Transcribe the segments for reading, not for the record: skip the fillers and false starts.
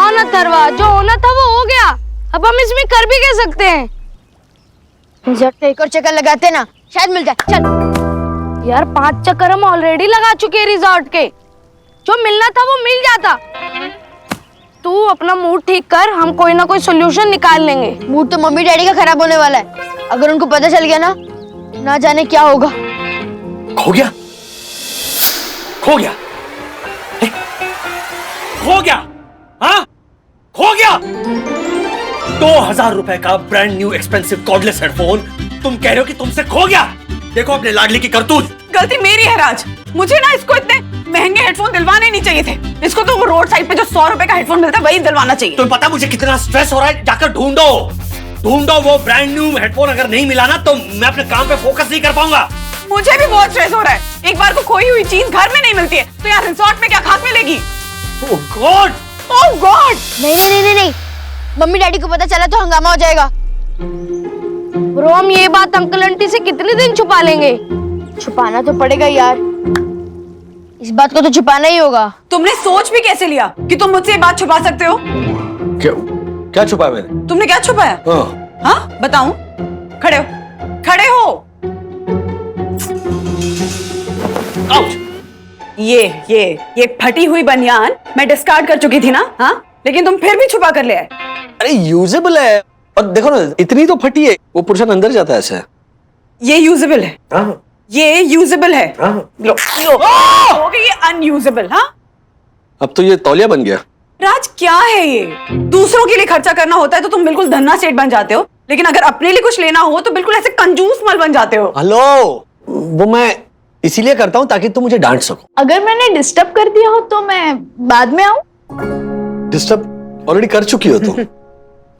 कमान अथर्वा, जो होना था वो हो गया, अब हम इसमें कर भी क्या सकते हैं। एक और चक्कर लगाते ना, शायद मिल जाए। चल यार 5 चक्कर हम ऑलरेडी लगा चुके हैं रिजॉर्ट के, जो मिलना था वो मिल जाता। तू अपना मूड ठीक कर, हम कोई ना कोई सोल्यूशन निकाल लेंगे। मूड तो मम्मी डैडी का खराब होने वाला है, अगर उनको पता चल गया ना जाने क्या होगा। खो गया, खो गया, खो गया, हाँ खो गया। 2000 रुपए का brand new expensive cordless headphone, तुम कह रहे हो कि तुमसे खो गया। देखो अपने लाडली की करतूत। गलती मेरी है राज, मुझे ना इसको इतने महंगे हेडफोन दिलवाने नहीं चाहिए थे। इसको तो वो रोड साइड पे जो 100 रुपए का हेडफोन मिलता है वही दिलवाना चाहिए। तुम्हें पता मुझे कितना स्ट्रेस हो रहा है, जाकर ढूंढो वो ब्रांड न्यू हेडफोन। अगर नहीं मिला ना तो मैं अपने काम पे फोकस नहीं कर पाऊंगा। मुझे भी बहुत स्ट्रेस हो रहा है। एक बार को खोई हुई चीज घर में नहीं मिलती है तो यार रिसोर्ट में क्या खाक मिलेगी। ओह गॉड, ओह गॉड। नहीं, मम्मी डैडी को पता चला तो हंगामा हो जाएगा। ब्रो हम ये बात अंकल आंटी से कितने दिन छुपा लेंगे। छुपाना तो पड़ेगा यार, इस बात को तो छुपाना ही होगा। तुमने सोच भी कैसे लिया कि तुम मुझसे ये बात छुपा सकते हो? क्या छुपाया मैंने? तुमने क्या छुपाया? हाँ बताऊं? खड़े हो, खड़े हो। आउच। ये फटी हुई बनियान मैं डिस्कार्ड कर चुकी थी ना, हाँ? लेकिन तुम फिर भी छुपा कर ले आए। अरे यूजेबल है, और देखो ना इतनी तो फटी है, वो पुरुषन अंदर जाता है ऐसे। ये यूजेबल है, हाँ। ये यूजेबल है। हाँ। लो हो गई ये अनयूजेबल। हाँ अब तो ये तौलिया बन गया। राज क्या है ये? दूसरों के लिए खर्चा करना होता है तो तुम बिल्कुल धन्ना सेठ बन जाते हो, लेकिन अगर अपने लिए कुछ लेना हो तो बिल्कुल ऐसे कंजूस मल बन जाते हो। हेलो, वो मैं इसीलिए करता हूँ ताकि तुम मुझे डांट सको। अगर मैंने डिस्टर्ब कर दिया हो तो मैं बाद में आऊं? डिस्टर्ब ऑलरेडी कर चुकी हो तुम।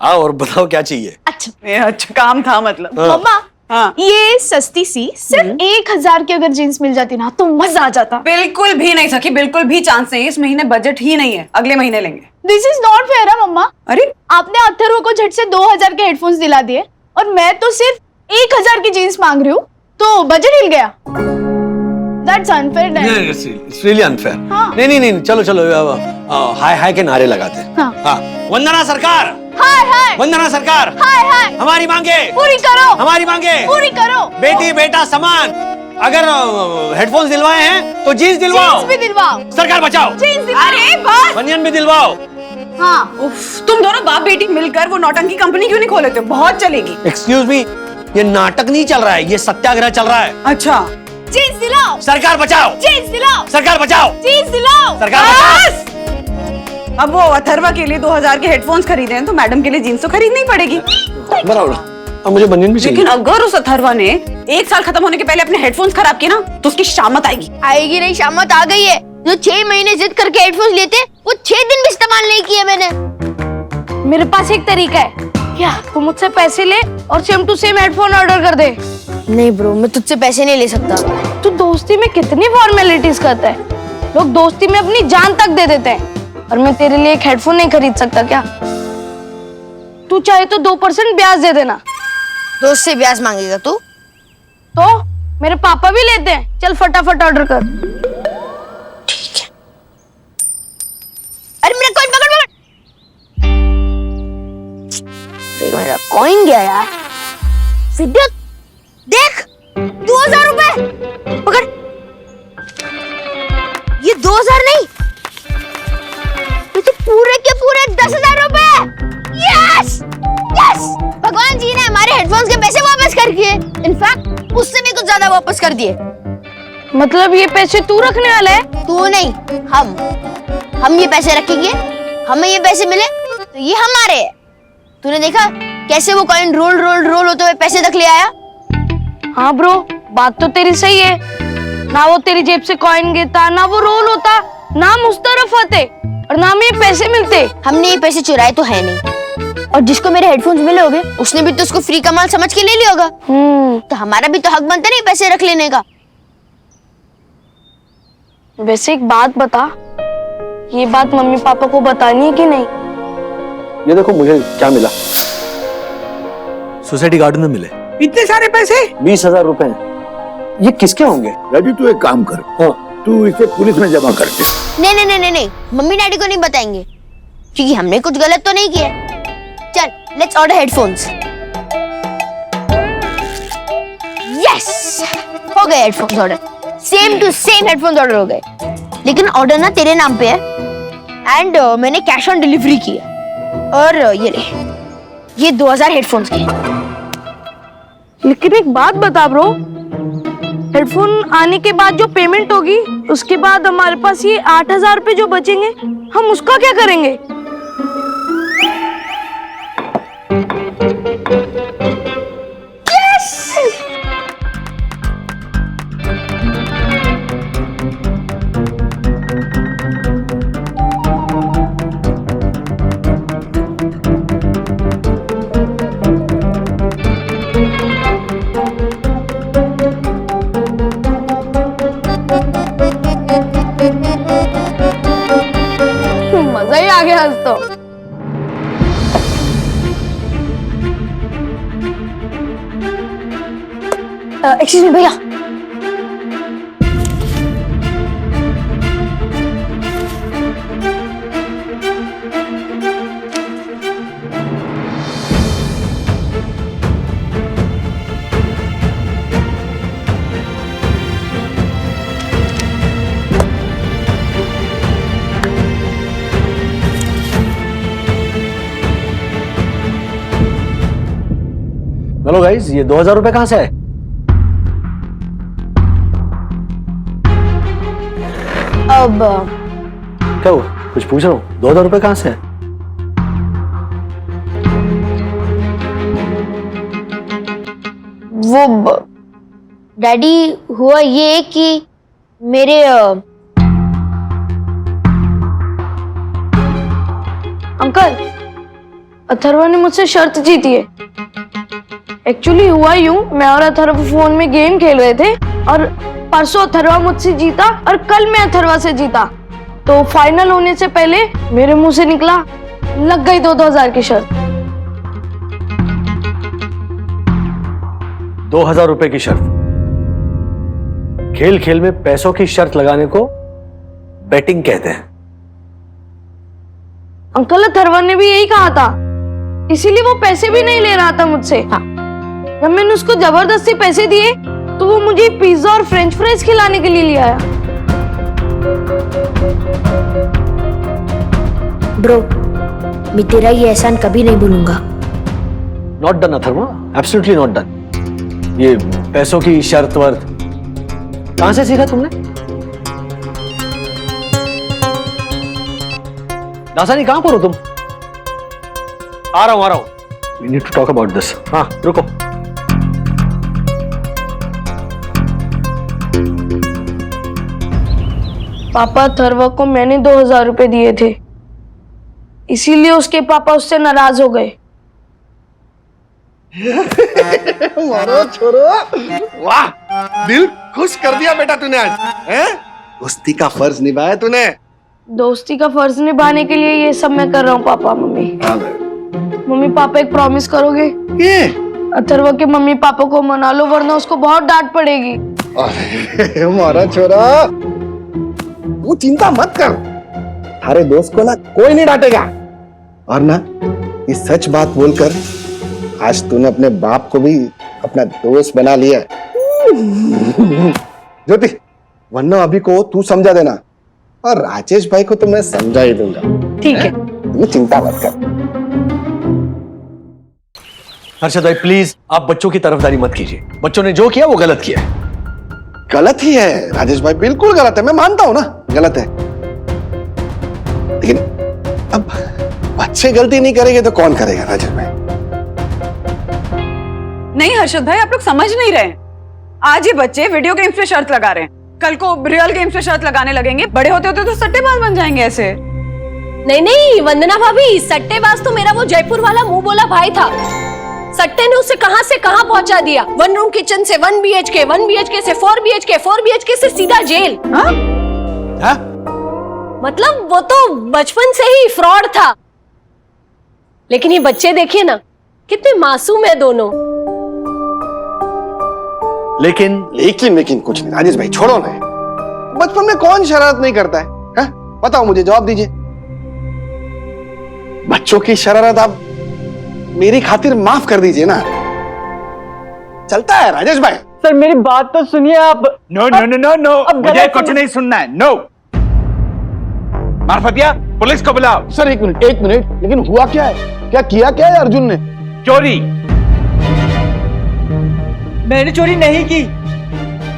आओ और बताओ क्या चाहिए। अच्छा काम था मतलब। हाँ। मम्मा, हाँ। ये सस्ती सी सिर्फ 1000 की अगर जीन्स मिल जाती ना तो मजा आ जाता। बिल्कुल भी नहीं सकी, बिल्कुल भी चांस नहीं। इस महीने बजट ही नहीं है, अगले महीने लेंगे। दिस इज नॉट फेयर है मम्मा। अरे आपने अथर्व को झट से 2000 के हेडफोन्स दिला दिए और मैं तो सिर्फ 1000 की जीन्स मांग रही हूँ, तो बजट हिल गया। That's unfair, Daddy. It's really unfair. हाँ। नहीं, चलो हाय के नारे लगाते हैं। हाँ। वंदना सरकार, हाय वंदना सरकार, हाय हमारी मांगे पूरी करो, हमारी मांगे पूरी करो। बेटी बेटा समान। अगर हेडफोन्स दिलवाए हैं तो जीन्स दिलवाओ, जीन्स भी दिलवाओ, सरकार बचाओ, जीन्स दिलवाओ। अरे बस। बनियान भी दिलवाओ। हाँ। उफ, तुम दोनों बाप बेटी मिलकर वो नौटंकी कंपनी क्यों नहीं खोलेते हो? बहुत चलेगी। एक्सक्यूज मी, ये नाटक नहीं चल रहा है, ये सत्याग्रह चल रहा है। अच्छा जीन्स दिलाओ, सरकार बचाओ, जीन्स दिलाओ, सरकार बचाओ, जीन्स दिलाओ। सरकार बचाओ। बस। अब वो अथर्वा के लिए 2000 के हेडफोन्स खरीदे हैं तो मैडम के लिए जीन्स तो खरीदनी पड़ेगी। बराबर। अब मुझे बनियान भी चाहिए। लेकिन अगर उस अथर्वा ने 1 साल खत्म होने के पहले अपने हेडफोन्स खराब किए ना तो उसकी शामत आएगी। आएगी नहीं, शामत आ गई है। जो 6 महीने जिद करके हेडफोन्स लिए थे वो 6 दिन भी इस्तेमाल नहीं किए मैंने। मेरे पास एक तरीका है, क्या तू मुझसे पैसे ले और same to same headphone order कर दे। नहीं ब्रो, मैं तुझसे पैसे नहीं ले सकता। तू दोस्ती में कितनी फॉर्मेलिटीज करता है, लोग दोस्ती में अपनी जान तक दे देते हैं, और मैं तेरे लिए एक हेडफोन नहीं खरीद सकता क्या? तू चाहे तो 2% ब्याज दे देना। दोस्त से ब्याज मांगेगा तू? तो मेरे पापा भी लेते हैं, चल फटाफट ऑर्डर कर। ठीक है। अरे मेरा कॉइन पकड़। मेरा कॉइन गया यार। सिद्धार्थ देख, 2000 रुपए पकड़। ये 2000 नहीं, ये तो पूरे के पूरे 10,000 रुपए। यस यस, भगवान जी ने हमारे हेडफोन्स के पैसे वापस कर दिए। इनफैक्ट उससे भी कुछ ज्यादा वापस कर दिए। मतलब ये पैसे तू रखने वाला है? तू नहीं, हम ये पैसे रखेंगे। हमें ये पैसे मिले तो ये हमारे हैं। तूने देखा कैसे वो कॉइन रोल होते हुए पैसे तक ले आया? हाँ ब्रो, बात तो तेरी सही है। ना वो तेरी जेब से कॉइन गिरता, ना वो रोल होता, ना हम उस तरफ आते और ना हमें पैसे मिलते। हमने ये पैसे चुराए तो है नहीं, और जिसको मेरे हेडफोन्स मिले होंगे उसने भी तो उसको फ्री का माल समझ के ले लिया होगा। तो हमारा भी तो हक बनता नहीं पैसे रख लेने का। वैसे एक बात बता, ये बात मम्मी पापा को बतानी है कि नहीं? ये देखो मुझे क्या मिला, सोसाइटी गार्डन में मिले इतने सारे पैसे। 20,000 रुपए। ये किसके होंगे? राजू तू एक काम कर, हाँ। तू इसे पुलिस में जमा कर दे। नहीं, मम्मी डैडी को नहीं बताएंगे। क्योंकि हमने कुछ गलत तो नहीं किया। चल लेट्स ऑर्डर हेडफोन्स। यस, हो गए headphones order, same to same headphones order हो गए। लेकिन ऑर्डर ना तेरे नाम पे है एंड मैंने कैश ऑन डिलीवरी की है। और ये ले, ये 2000 हेडफोन्स के। लेकिन एक बात बता ब्रो, हेडफोन आने के बाद जो पेमेंट होगी उसके बाद हमारे पास ये 8000 रुपए जो बचेंगे, हम उसका क्या करेंगे? मजा ही आ गया आज तो। एक्सक्यूज मी भैया, हेलो गाइस, ये 2000 रुपए कहां से है? अब क्या हुआ? कुछ पूछ रहा हूँ, 2000 रुपए कहां से है? वो डैडी, हुआ ये कि मेरे अंकल, अथर्वा ने मुझसे शर्त जीती है। एक्चुअली हुआ यूं, मैं और अथर्वा फोन में गेम खेल रहे थे और परसों अथर्वा मुझसे जीता और कल मैं अथर्वा से जीता। तो फाइनल होने से पहले मेरे मुंह से निकला, लग गई 2000 की शर्त। 2000 रुपए की शर्त? खेल खेल में पैसों की शर्त लगाने को बेटिंग कहते हैं। अंकल, अथर्वा ने भी यही कहा था, इसीलिए वो पैसे भी नहीं ले रहा था मुझसे। जब मैंने उसको जबरदस्ती पैसे दिए तो वो मुझे पिज्जा और फ्रेंच फ्राइज खिलाने के लिए ले आया। ब्रो, मैं तेरा ये एहसान कभी नहीं भूलूंगा। Not done Atharva, absolutely not done. ये पैसों की शर्त वर्त कहां से सीखा तुमने? दासानी, कहां पर हो तुम? आ रहा हूं। We need to talk about this. हाँ, रुको। पापा, अथर्वा को मैंने 2000 रुपए दिए थे, इसीलिए उसके पापा उससे नाराज हो गए। मारो छोरो, वाह, दिल खुश कर दिया बेटा तूने आज, हैं? दोस्ती का फर्ज निभाया तूने। दोस्ती का फर्ज निभाने के लिए ये सब मैं कर रहा हूँ पापा मम्मी। मम्मी पापा, एक प्रॉमिस करोगे? ये अथर्वा के मम्मी पापा को मना लो, वरना उसको बहुत डांट पड़ेगी। अरे मारा छोरा, तू चिंता मत कर, थारे दोस्त को ना कोई नहीं डांटेगा। और ना ये सच बात बोलकर आज तूने अपने बाप को भी अपना दोस्त बना लिया। ज्योति, वरना अभी को तू समझा देना और राजेश भाई को तो मैं समझा ही दूंगा। ठीक है। तू चिंता मत कर। हर्षद भाई प्लीज, आप बच्चों की तरफदारी मत कीजिए। बच्चों ने जो किया वो गलत किया है। गलत ही है राजेश भाई, बिल्कुल गलत है, मैं मानता हूं ना गलत है, लेकिन अब बच्चे गलती नहीं करेंगे तो कौन करेगा राजेश भाई? नहीं हर्षद भाई, आप लोग समझ नहीं रहे। आज ये बच्चे वीडियो गेम्स पे शर्त लगा रहे हैं, कल को रियल गेम्स पे शर्त लगाने लगेंगे, बड़े होते होते तो सट्टेबाज बन जाएंगे ऐसे। नहीं नहीं वंदना भाभी, सट्टेबाज तो मेरा वो जयपुर वाला मुंह बोला भाई था। सट्टे ने उसे कहां से कहां पहुंचा दिया। 1 रूम किचन से 1 BHK, 1 BHK से 4 BHK, 4 BHK से सीधा जेल। हाँ? मतलब वो तो बचपन से ही फ्रॉड था। लेकिन ये बच्चे देखिए ना, कितने मासूम है दोनों। लेकिन कुछ नहीं राजेश भाई, छोड़ो ना। बचपन में कौन शरारत नहीं करता है? बताओ मुझे, जवाब दीजिए। बच्चों की शरारत आप मेरी खातिर माफ कर दीजिए ना। चलता है राजेश भाई। सर मेरी बात तो सुनिए आप। No no no no no, अब मुझे गलत कुछ नहीं सुनना है। नो, मार्फतिया पुलिस को बुलाओ। सर एक मिनट, लेकिन हुआ क्या है? क्या है अर्जुन ने? चोरी। मैंने चोरी नहीं की।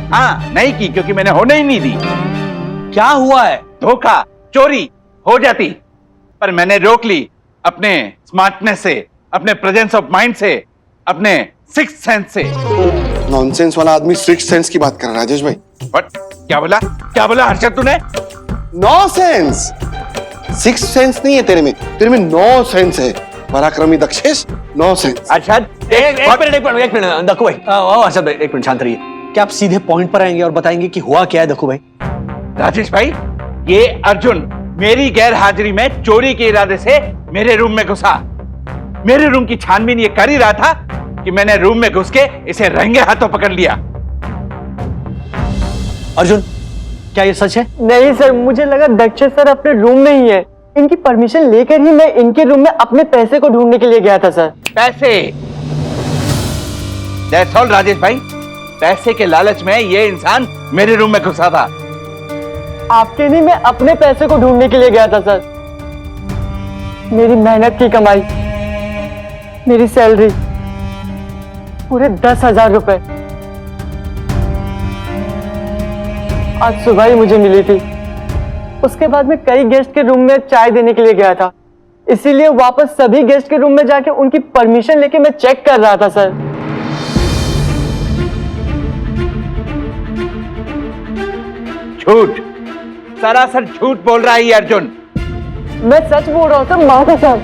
हाँ नहीं की, क्योंकि मैंने होने ही नहीं दी। क्या हुआ है? धोखा, चोरी हो जाती, पर मैंने रोक ली अपने स्मार्टनेस से, अपने प्रेजेंस ऑफ माइंड से, अपने सिक्स्थ सेंस से। नॉनसेंस वाला आदमी सिक्स्थ सेंस की बात कर रहा है राजेश भाई। What? क्या बोला हर्षद तूने? नो सेंस, सिक्स्थ सेंस नहीं है तेरे में नो सेंस है। पराक्रमी दक्षेश, नो सेंस। अर्षद एक मिनट दक्कू भाई, अर्षद भाई एक मिनट शांत रहिए। क्या आप सीधे पॉइंट पर आएंगे और बताएंगे कि हुआ क्या है दक्कू भाई? राजेश भाई, ये अर्जुन मेरी गैर हाजिरी में चोरी के इरादे से मेरे रूम में घुसा। मेरे रूम की छानबीन ये कर ही रहा था कि मैंने रूम में घुस के इसे रंगे हाथों पकड़ लिया। अर्जुन, क्या ये सच है? नहीं सर, मुझे लगा दक्षेश सर अपने रूम में ही है। इनकी परमिशन लेकर ही मैं इनके रूम में अपने पैसे को ढूंढने के लिए गया था सर। पैसे? दैट्स ऑल राजेश भाई। पैसे के लालच में ये इंसान मेरे रूम में घुसा था। आपके नहीं, मैं अपने पैसे को ढूंढने के लिए गया था सर। मेरी मेहनत की कमाई, मेरी सैलरी पूरे 10,000 रुपए आज सुबह ही मुझे मिली थी। उसके बाद मैं कई गेस्ट के रूम में चाय देने के लिए गया था, इसीलिए वापस सभी गेस्ट के रूम में जाके उनकी परमिशन लेके मैं चेक कर रहा था सर। झूठ, सरासर झूठ बोल रहा है ये अर्जुन। मैं सच बोल रहा हूँ सर, माँ कसम।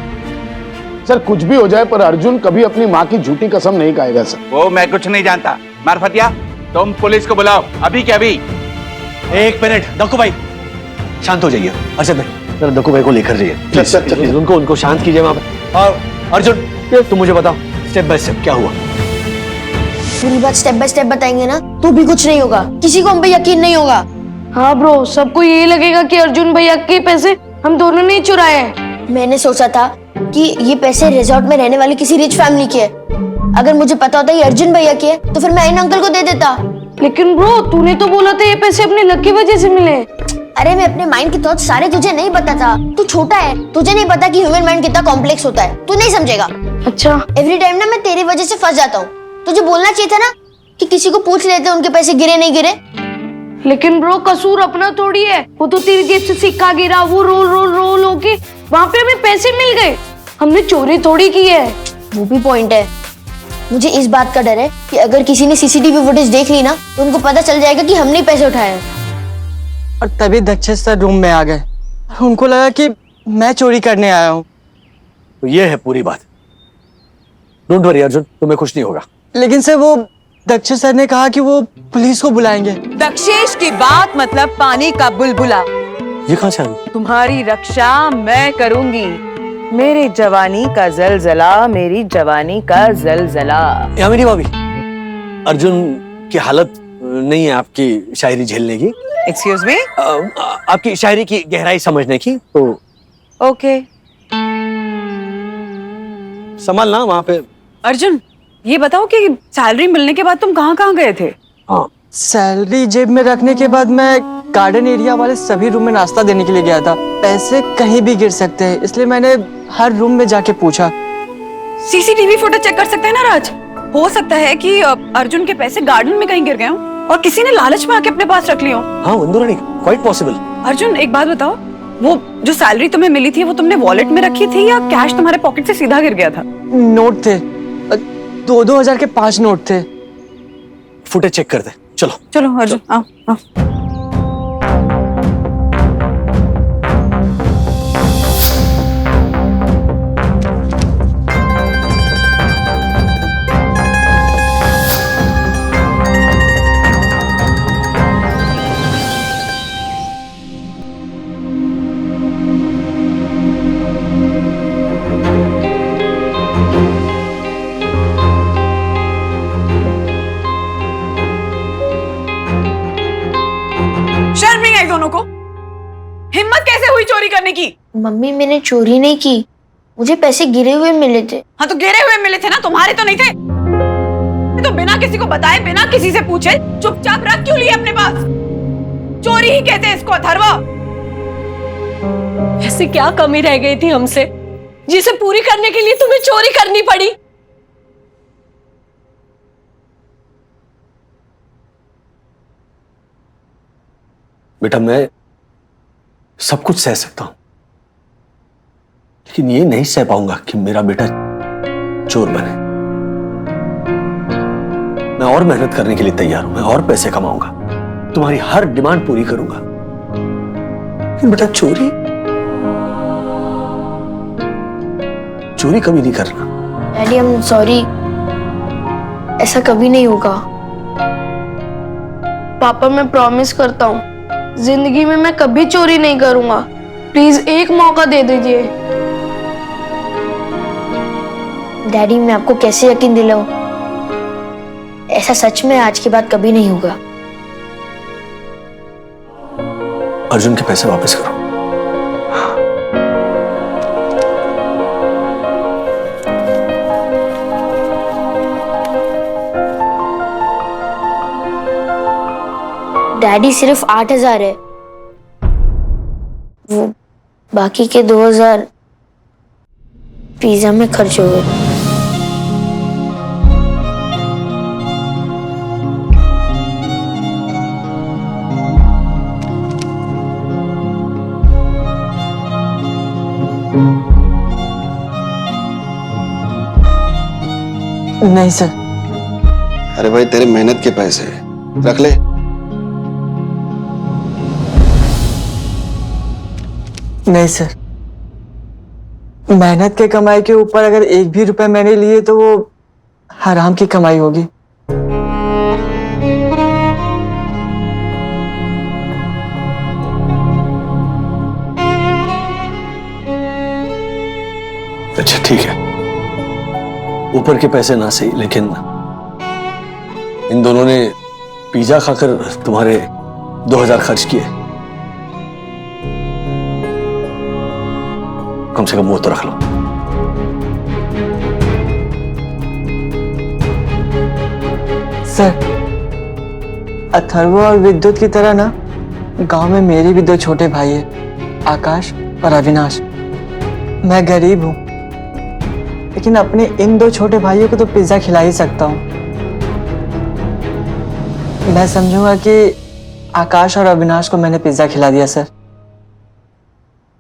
सर कुछ भी हो जाए पर अर्जुन कभी अपनी माँ की झूठी कसम नहीं खाएगा सर। वो मैं कुछ नहीं जानता। मार्फतिया, तुम पुलिस को बुलाओ अभी के अभी। एक मिनट दक्कू भाई, शांत हो जाइए। अर्षद भाई जरा दक्कू भाई को लेकर जाइए प्लीज। प्लीज उनको शांत कीजिए वहां पे। और अर्जुन तुम मुझे बताओ स्टेप बाय स्टेप क्या हुआ। पूरी बात स्टेप बाय स्टेप बताएंगे ना तो भी कुछ नहीं होगा, किसी को हम पे यकीन नहीं होगा। हाँ ब्रो, सबको यही लगेगा कि अर्जुन भैया के पैसे हम दोनों ने चुराए हैं। मैंने सोचा था कि ये पैसे रिजॉर्ट में रहने वाली किसी रिच फैमिली के है। अगर मुझे पता होता ये अर्जुन भैया के है तो फिर मैं इन अंकल को दे देता। लेकिन ब्रो तूने तो बोला था ये पैसे अपने लक की वजह से मिले। अरे मैं अपने माइंड के थॉट सारे तुझे नहीं बताता। तू छोटा है, तुझे नहीं पता कि ह्यूमन माइंड कितना कॉम्प्लेक्स होता है। तू नहीं समझेगा। अच्छा, एवरी टाइम ना मैं तेरी वजह से फंस जाता हूँ। तुझे बोलना चाहिए था ना कि किसी को पूछ लेते उनके पैसे गिरे नहीं गिरे। लेकिन ब्रो कसूर अपना थोड़ी है। वो तो तेरी जेब से सिक्का गिरा, वो रोल होके वहाँ पे हमें पैसे मिल गए। हमने चोरी थोड़ी की है। वो भी पॉइंट है। मुझे इस बात का डर है कि अगर किसी ने सीसीटीवी फुटेज देख ली ना तो उनको पता चल जाएगा कि हमने पैसे उठाए हैं। और तभी दक्षेश सर रूम में आ गए। उनको लगा कि मैं चोरी करने आया हूँ। तो ये है पूरी बात। डोंट वरी अर्जुन, तुम्हें कुछ नहीं होगा। लेकिन सर वो दक्षेश सर ने कहा कि वो पुलिस को बुलाएंगे। दक्षेश की बात मतलब पानी का बुलबुला। ये कहाँ से आ गई? तुम्हारी रक्षा मैं करूंगी। मेरी जवानी का जलजला, मेरी जवानी का जलजला। यामिनी भाभी, अर्जुन की हालत नहीं है आपकी शायरी झेलने की। Excuse me? आपकी शायरी की गहराई समझने की। तो ओके। संभालना वहां पे। अर्जुन, ये बताओ कि सैलरी मिलने के बाद तुम कहाँ गए थे? हाँ, सैलरी जेब में रखने के बाद मैं गार्डन एरिया वाले सभी रूम में नाश्ता देने के लिए गया था। पैसे कहीं भी गिर सकते हैं, इसलिए मैंने हर रूम में जाके पूछा। सीसीटीवी फुटेज चेक कर सकते हैं ना राज? हो सकता है कि अर्जुन के पैसे गार्डन में कहीं गिर गए हों और किसी ने लालच में आके अपने पास रख लिए हों। हाँ वंदुरानी, क्वाइट पॉसिबल। अर्जुन एक बात बताओ, वो जो सैलरी तुम्हें मिली थी वो तुमने वॉलेट में रखी थी या कैश तुम्हारे पॉकेट से सीधा गिर गया था? नोट थे, 2-2 हजार के 5 नोट थे। फुटेज चेक करते। चलो चलो अर्जुन आओ आओ। शर्म नहीं आई दोनों को? हिम्मत कैसे हुई चोरी करने की? मम्मी मैंने चोरी नहीं की, मुझे पैसे गिरे हुए मिले थे। हाँ तो गिरे हुए मिले थे ना, तुम्हारे तो नहीं थे। तो बिना किसी को बताए, बिना किसी से पूछे चुपचाप रख क्यों लिए अपने पास? चोरी ही कहते हैं इसको अथर्वा। ऐसी क्या कमी रह गई थी हमसे जिसे पूरी करने के लिए तुम्हें चोरी करनी पड़ी? बेटा मैं सब कुछ सह सकता हूं, लेकिन ये नहीं सह पाऊंगा कि मेरा बेटा चोर बने। मैं और मेहनत करने के लिए तैयार हूं, मैं और पैसे कमाऊंगा, तुम्हारी हर डिमांड पूरी करूंगा, लेकिन बेटा चोरी चोरी कभी नहीं करना। डैडी आई एम सॉरी, ऐसा कभी नहीं होगा। पापा मैं प्रॉमिस करता हूँ जिंदगी में मैं कभी चोरी नहीं करूंगा। प्लीज एक मौका दे दीजिए। डैडी मैं आपको कैसे यकीन दिलाऊं? ऐसा सच में आज के बाद कभी नहीं होगा। अर्जुन के पैसे वापस करो। डैडी सिर्फ 8,000 है, वो बाकी के 2,000 पिज्जा में खर्च हो गए। नहीं सर। अरे भाई तेरे मेहनत के पैसे रख ले। नहीं सर, मेहनत के कमाई के ऊपर अगर एक भी रुपए मैंने लिए तो वो हराम की कमाई होगी। अच्छा ठीक है, ऊपर के पैसे ना सही, लेकिन इन दोनों ने पिज्जा खाकर तुम्हारे 2,000 खर्च किए। कम से कम वो तो रख लो। सर, अथर्व और विद्युत की तरह ना गांव में मेरे भी 2 छोटे भाई हैं, आकाश और अविनाश। मैं गरीब हूं, लेकिन अपने इन 2 छोटे भाइयों को तो पिज्जा खिला ही सकता हूं। मैं समझूंगा कि आकाश और अविनाश को मैंने पिज्जा खिला दिया सर।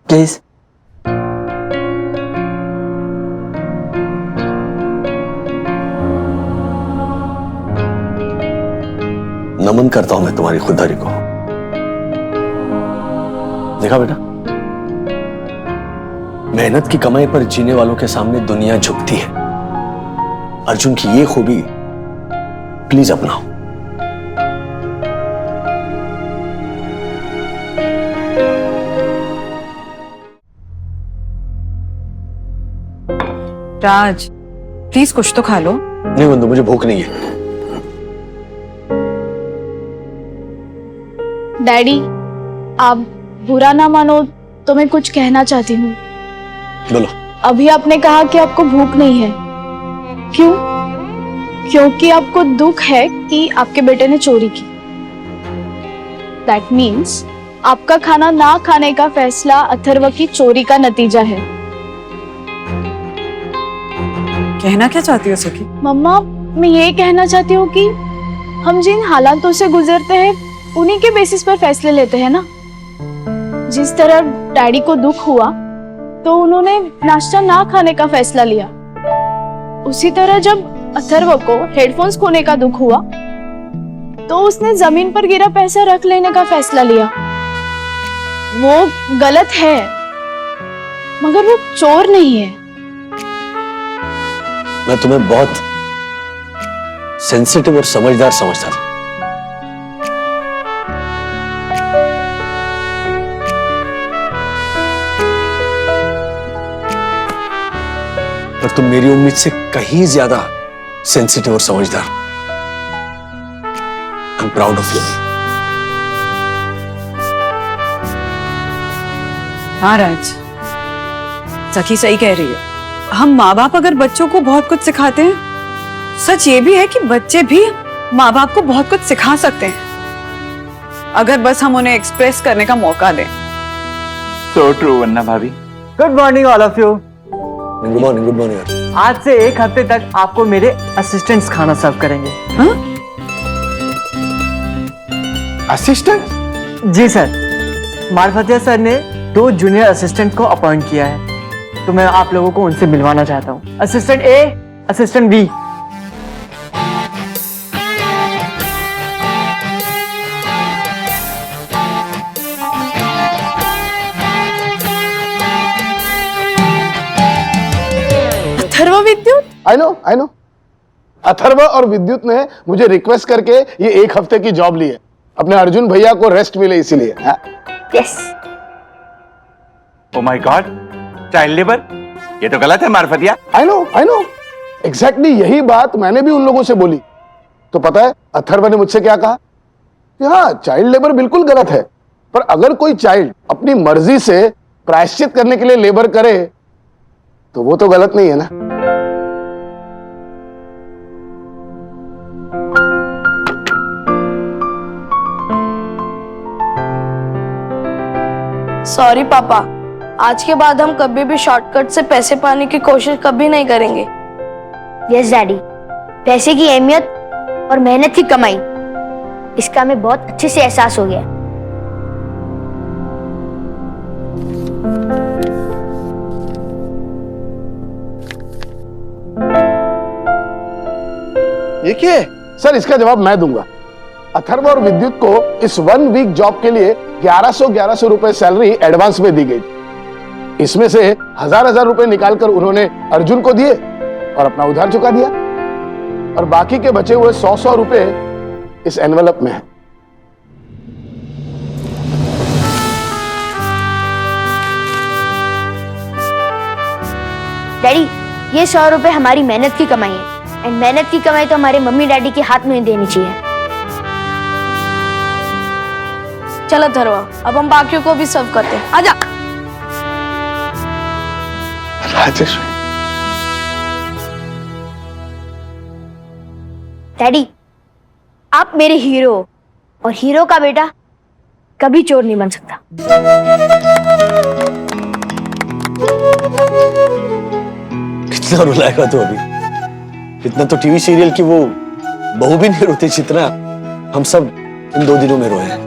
प्लीज। नमन करता हूं मैं तुम्हारी खुददारी को। देखा बेटा, मेहनत की कमाई पर जीने वालों के सामने दुनिया झुकती है। अर्जुन की ये खूबी प्लीज अपनाओ। राज प्लीज कुछ तो खा लो। नहीं बंधु, मुझे भूख नहीं है। डैडी आप बुरा ना मानो तो मैं कुछ कहना चाहती हूँ। बोलो। अभी आपने कहा कि आपको भूख नहीं है, क्यों? क्योंकि आपको दुख है कि आपके बेटे ने चोरी की। दैट मीन्स आपका खाना ना खाने का फैसला अथर्व की चोरी का नतीजा है। कहना क्या चाहती हो सखी? मम्मा मैं ये कहना चाहती हूँ कि हम जिन हालातों से गुजरते हैं उन्हीं के बेसिस पर फैसले लेते हैं ना। जिस तरह डैडी को दुख हुआ तो उन्होंने नाश्ता ना खाने का फैसला लिया, उसी तरह जब अथर्व को हेडफोन्स खोने का दुख हुआ तो उसने जमीन पर गिरा पैसा रख लेने का फैसला लिया। वो गलत है मगर वो चोर नहीं है। मैं तुम्हें बहुत सेंसिटिव और समझदार समझता था, पर तुम मेरी उम्मीद से कहीं ज्यादा सेंसिटिव और समझदार। I am proud of you. हाँ राज, सखी सही कह रही है। हम माँ बाप अगर बच्चों को बहुत कुछ सिखाते हैं, सच ये भी है कि बच्चे भी माँ बाप को बहुत कुछ सिखा सकते हैं, अगर बस हम उन्हें एक्सप्रेस करने का मौका दें। So true, वंदना भाभी। Good morning all of you. Good morning, good morning. आज से 1 हफ्ते तक आपको मेरे असिस्टेंट्स खाना सर्व करेंगे। हाँ? असिस्टेंट? जी सर, मार्फतिया सर ने 2 जूनियर असिस्टेंट को अपॉइंट किया है, तो मैं आप लोगों को उनसे मिलवाना चाहता हूँ। Assistant A, assistant B. Atharva Vidyut, I no. Atharva और विद्युत ने मुझे रिक्वेस्ट करके ये 1 हफ्ते की जॉब ली है, अपने अर्जुन भैया को रेस्ट मिले इसीलिए। Yes. Oh my God, child labour, ये तो गलत है मार्फतिया। आई नो एग्जैक्टली यही बात मैंने भी उन लोगों से बोली। तो पता है अथर्व ने मुझसे क्या कहा कि हाँ, चाइल्ड लेबर बिल्कुल गलत है, पर अगर कोई चाइल्ड अपनी मर्जी से प्रायश्चित करने के लिए लेबर करे तो वो तो गलत नहीं है ना। सॉरी पापा, आज के बाद हम कभी भी शॉर्टकट से पैसे पाने की कोशिश कभी नहीं करेंगे। यस डैडी, पैसे की अहमियत और मेहनत की कमाई, इसका हमें बहुत अच्छे से एहसास हो गया। ये क्या है? सर, इसका जवाब मैं दूंगा। अथर्व और विद्युत को इस 1 वीक जॉब के लिए 1100 रुपए सैलरी एडवांस में दी गई। इसमें से 1000 रुपए निकालकर उन्होंने अर्जुन को दिए और अपना उधार चुका दिया, और बाकी के बचे हुए 100 रुपए इस एनवेलप में है। डैडी, ये 100 रुपए हमारी मेहनत की कमाई है, एंड मेहनत की कमाई तो हमारे मम्मी डैडी के हाथ में ही देनी चाहिए। चल अथर्व, अब हम बाकियों को भी सर्व करते हैं। आजा। राजेश्वरी, डैडी, आप मेरे हीरो हो, और हीरो का बेटा कभी चोर नहीं बन सकता। कितना रुलाएगा तू अभी? इतना तो टीवी सीरियल की वो बहू भी नहीं रोती जितना हम सब इन 2 दिनों में रोए हैं।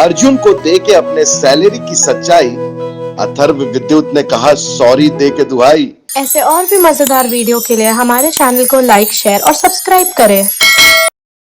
अर्जुन को दे के अपने सैलरी की सच्चाई अथर्व विद्युत ने कहा सॉरी दे के दुहाई। ऐसे और भी मजेदार वीडियो के लिए हमारे चैनल को लाइक, शेयर और सब्सक्राइब करें।